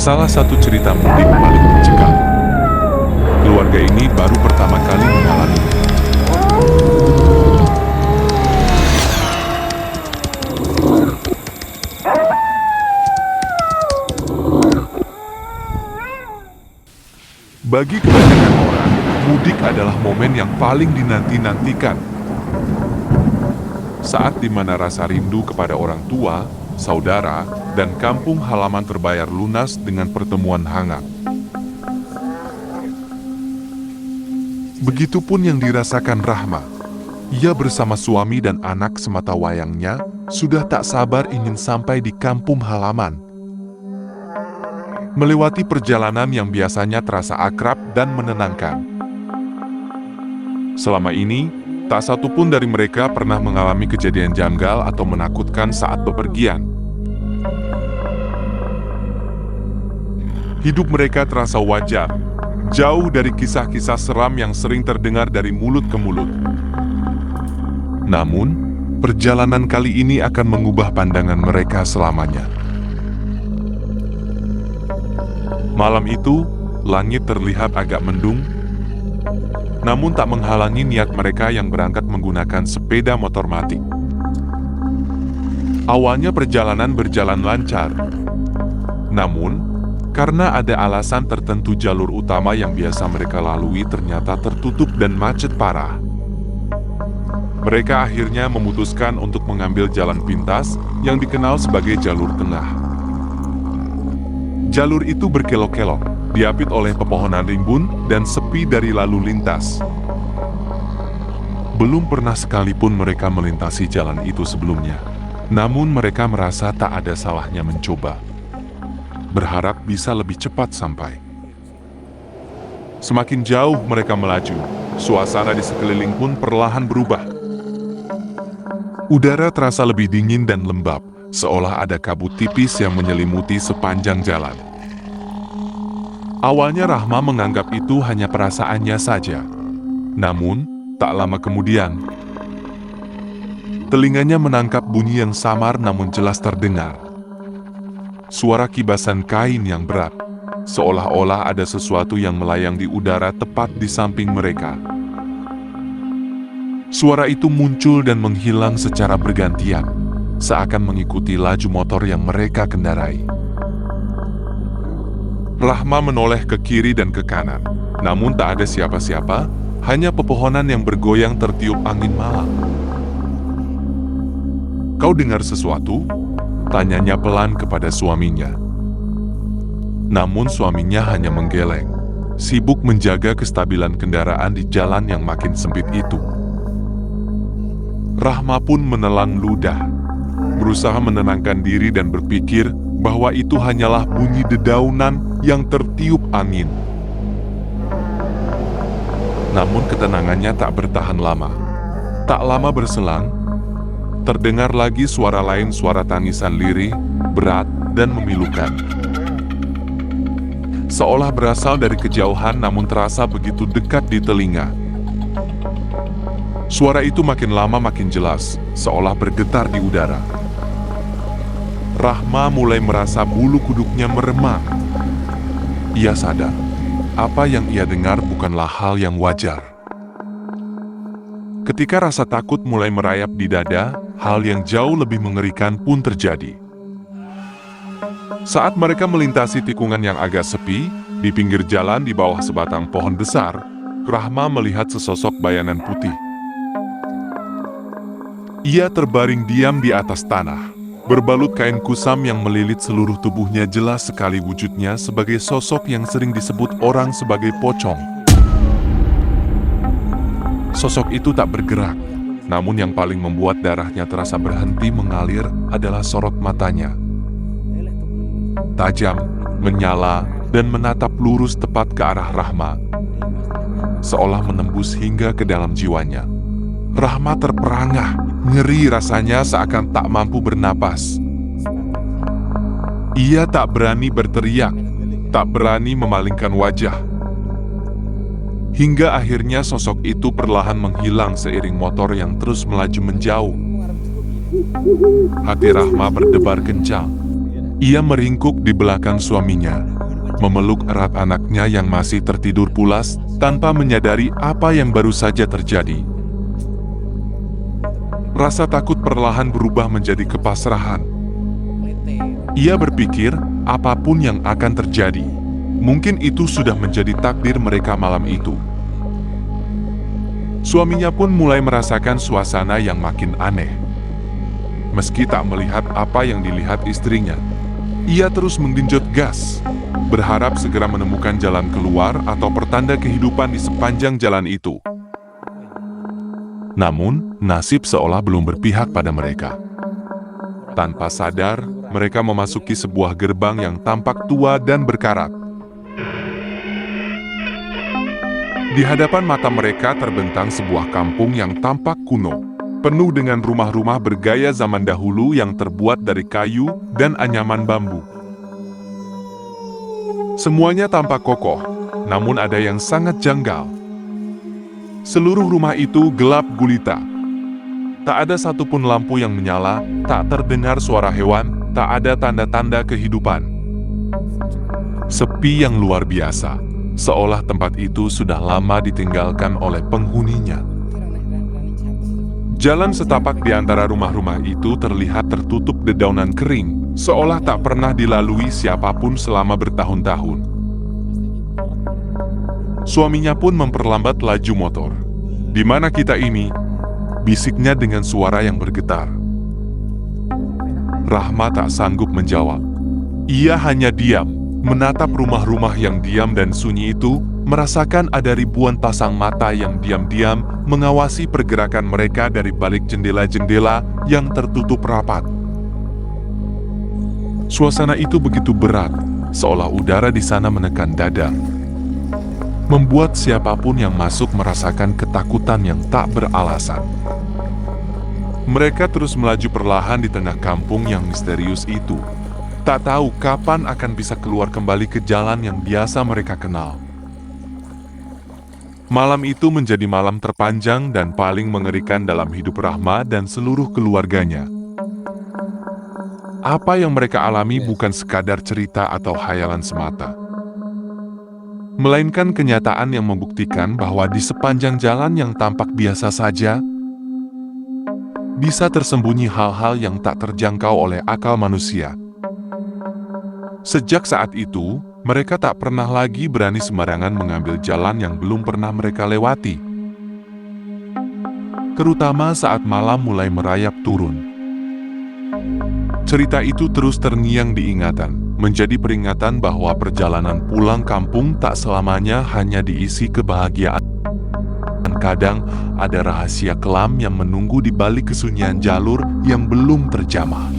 Salah satu cerita mudik paling mencekam. Keluarga ini baru pertama kali mengalaminya. Bagi kebanyakan orang, mudik adalah momen yang paling dinanti-nantikan. Saat di mana rasa rindu kepada orang tua, saudara, dan kampung halaman terbayar lunas dengan pertemuan hangat. Begitupun yang dirasakan Rahma. Ia bersama suami dan anak sematawayangnya sudah tak sabar ingin sampai di kampung halaman. Melewati perjalanan yang biasanya terasa akrab dan menenangkan. Selama ini, tak satu pun dari mereka pernah mengalami kejadian janggal atau menakutkan saat bepergian. Hidup mereka terasa wajar, jauh dari kisah-kisah seram yang sering terdengar dari mulut ke mulut. Namun, perjalanan kali ini akan mengubah pandangan mereka selamanya. Malam itu, langit terlihat agak mendung, namun tak menghalangi niat mereka yang berangkat menggunakan sepeda motor matic. Awalnya perjalanan berjalan lancar, namun karena ada alasan tertentu jalur utama yang biasa mereka lalui ternyata tertutup dan macet parah. Mereka akhirnya memutuskan untuk mengambil jalan pintas yang dikenal sebagai jalur tengah. Jalur itu berkelok-kelok, diapit oleh pepohonan rimbun dan sepi dari lalu lintas. Belum pernah sekalipun mereka melintasi jalan itu sebelumnya. Namun mereka merasa tak ada salahnya mencoba. Berharap bisa lebih cepat sampai. Semakin jauh mereka melaju, suasana di sekeliling pun perlahan berubah. Udara terasa lebih dingin dan lembab, seolah ada kabut tipis yang menyelimuti sepanjang jalan. Awalnya Rahma menganggap itu hanya perasaannya saja. Namun, tak lama kemudian, telinganya menangkap bunyi yang samar namun jelas terdengar. Suara kibasan kain yang berat, seolah-olah ada sesuatu yang melayang di udara tepat di samping mereka. Suara itu muncul dan menghilang secara bergantian, seakan mengikuti laju motor yang mereka kendarai. Rahma menoleh ke kiri dan ke kanan, namun tak ada siapa-siapa, hanya pepohonan yang bergoyang tertiup angin malam. "Kau dengar sesuatu?" tanyanya pelan kepada suaminya. Namun suaminya hanya menggeleng, sibuk menjaga kestabilan kendaraan di jalan yang makin sempit itu. Rahma pun menelan ludah, berusaha menenangkan diri dan berpikir bahwa itu hanyalah bunyi dedaunan yang tertiup angin. Namun ketenangannya tak bertahan lama. Tak lama berselang, terdengar lagi suara lain, suara tangisan lirih, berat, dan memilukan. Seolah berasal dari kejauhan namun terasa begitu dekat di telinga. Suara itu makin lama makin jelas, seolah bergetar di udara. Rahma mulai merasa bulu kuduknya meremang. Ia sadar, apa yang ia dengar bukanlah hal yang wajar. Ketika rasa takut mulai merayap di dada, hal yang jauh lebih mengerikan pun terjadi. Saat mereka melintasi tikungan yang agak sepi, di pinggir jalan di bawah sebatang pohon besar, Rahma melihat sesosok bayangan putih. Ia terbaring diam di atas tanah. Berbalut kain kusam yang melilit seluruh tubuhnya, jelas sekali wujudnya sebagai sosok yang sering disebut orang sebagai pocong. Sosok itu tak bergerak, namun yang paling membuat darahnya terasa berhenti mengalir adalah sorot matanya. Tajam, menyala, dan menatap lurus tepat ke arah Rahma, seolah menembus hingga ke dalam jiwanya. Rahma terperangah, ngeri rasanya seakan tak mampu bernapas. Ia tak berani berteriak, tak berani memalingkan wajah. Hingga akhirnya sosok itu perlahan menghilang seiring motor yang terus melaju menjauh. Hati Rahma berdebar kencang. Ia meringkuk di belakang suaminya, memeluk erat anaknya yang masih tertidur pulas tanpa menyadari apa yang baru saja terjadi. Rasa takut perlahan berubah menjadi kepasrahan. Ia berpikir, apapun yang akan terjadi, mungkin itu sudah menjadi takdir mereka malam itu. Suaminya pun mulai merasakan suasana yang makin aneh. Meski tak melihat apa yang dilihat istrinya, ia terus menggenjot gas, berharap segera menemukan jalan keluar atau pertanda kehidupan di sepanjang jalan itu. Namun, nasib seolah belum berpihak pada mereka. Tanpa sadar, mereka memasuki sebuah gerbang yang tampak tua dan berkarat. Di hadapan mata mereka terbentang sebuah kampung yang tampak kuno, penuh dengan rumah-rumah bergaya zaman dahulu yang terbuat dari kayu dan anyaman bambu. Semuanya tampak kokoh, namun ada yang sangat janggal. Seluruh rumah itu gelap gulita. Tak ada satupun lampu yang menyala, tak terdengar suara hewan, tak ada tanda-tanda kehidupan. Sepi yang luar biasa, seolah tempat itu sudah lama ditinggalkan oleh penghuninya. Jalan setapak di antara rumah-rumah itu terlihat tertutup dedaunan kering, seolah tak pernah dilalui siapapun selama bertahun-tahun. Suaminya pun memperlambat laju motor. "Di mana kita ini?" bisiknya dengan suara yang bergetar. Rahma tak sanggup menjawab. Ia hanya diam, menatap rumah-rumah yang diam dan sunyi itu, merasakan ada ribuan pasang mata yang diam-diam mengawasi pergerakan mereka dari balik jendela-jendela yang tertutup rapat. Suasana itu begitu berat, seolah udara di sana menekan dada, membuat siapapun yang masuk merasakan ketakutan yang tak beralasan. Mereka terus melaju perlahan di tengah kampung yang misterius itu, tak tahu kapan akan bisa keluar kembali ke jalan yang biasa mereka kenal. Malam itu menjadi malam terpanjang dan paling mengerikan dalam hidup Rahma dan seluruh keluarganya. Apa yang mereka alami bukan sekadar cerita atau khayalan semata, melainkan kenyataan yang membuktikan bahwa di sepanjang jalan yang tampak biasa saja, bisa tersembunyi hal-hal yang tak terjangkau oleh akal manusia. Sejak saat itu, mereka tak pernah lagi berani sembarangan mengambil jalan yang belum pernah mereka lewati. Terutama saat malam mulai merayap turun. Cerita itu terus terngiang di ingatan, menjadi peringatan bahwa perjalanan pulang kampung tak selamanya hanya diisi kebahagiaan. Kadang ada rahasia kelam yang menunggu di balik kesunyian jalur yang belum terjamah.